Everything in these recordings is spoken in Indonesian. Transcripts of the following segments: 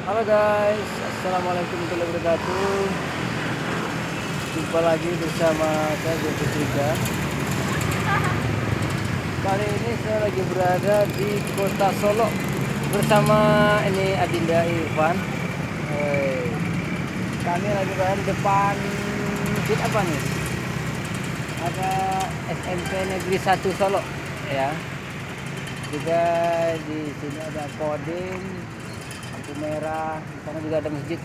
Halo guys, assalamualaikum warahmatullahi wabarakatuh. Jumpa lagi bersama saya Joko Trika. Kali ini saya lagi berada di kota Solo bersama ini Adinda Irfan. Kami lagi berada di depan masjid apa nih? Ada SMP Negeri 1 Solo ya. Juga di sini ada Kodim, lampu merah, di sana juga ada masjid.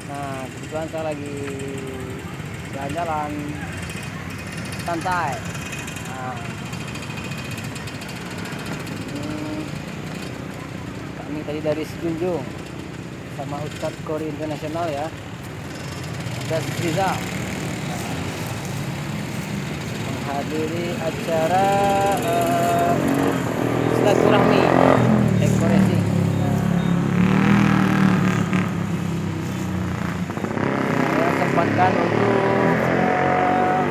Nah, kebetulan saya lagi jalan-jalan santai. Nah, kami tadi dari Sejunjung sama Ustadz Kori Internasional ya, dan Riza menghadiri acara silaturahmi dekorasi. Saya sempatkan untuk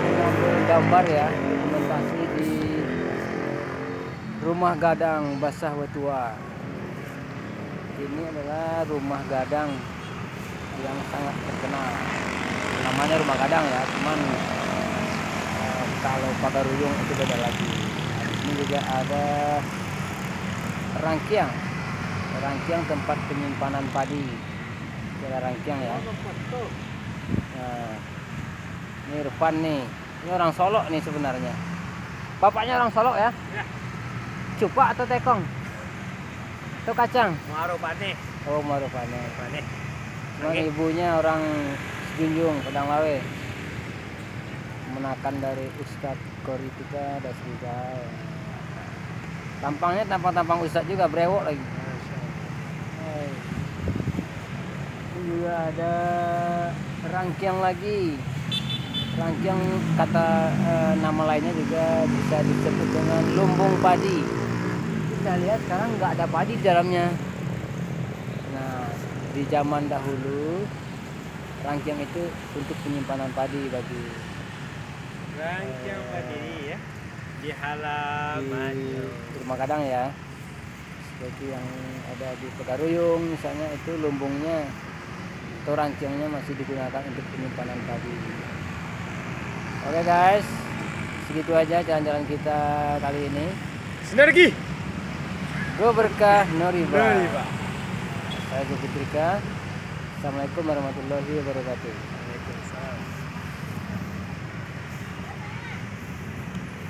mengambil gambar ya, dokumentasi di Rumah Gadang Basah Wetua. Ini adalah rumah gadang yang sangat terkenal. Namanya Rumah Gadang ya, cuman kalau Pagaruyung itu beda lagi. Nah, di sini juga ada rangkiang, rangkiang tempat penyimpanan padi. Ini ada rangkiang ya. Nah, ini Irfan nih, ini orang Solo nih sebenarnya. Bapaknya orang Solo ya? Ya. Cupak atau tekong? Atau kacang? Marupane. Oh, Marufane. Marupane. Cuman Oke. ibunya orang Sejunjung, Padang Lawe. Menakan dari Ustadz Kori Tika Dasrika. Tampangnya tampang Ustadz juga, brewok lagi. Hai. Ini juga ada rangkiang lagi. Rangkiang kata nama lainnya juga bisa disebut dengan lumbung padi. Kita lihat sekarang nggak ada padi di dalamnya. Nah, di zaman dahulu rangkiang itu untuk penyimpanan padi bagi Ranjang berdiri ya di halaman. di Rumah Gadang ya, seperti yang ada di Pegaruyung misalnya, itu lumbungnya atau rangkiangnya masih digunakan untuk penyimpanan padi. Oke guys, segitu aja jalan-jalan kita kali ini. Sinergi. Go berkah no riba. Dari Pak. Saya Joko Trika. Assalamualaikum warahmatullahi wabarakatuh.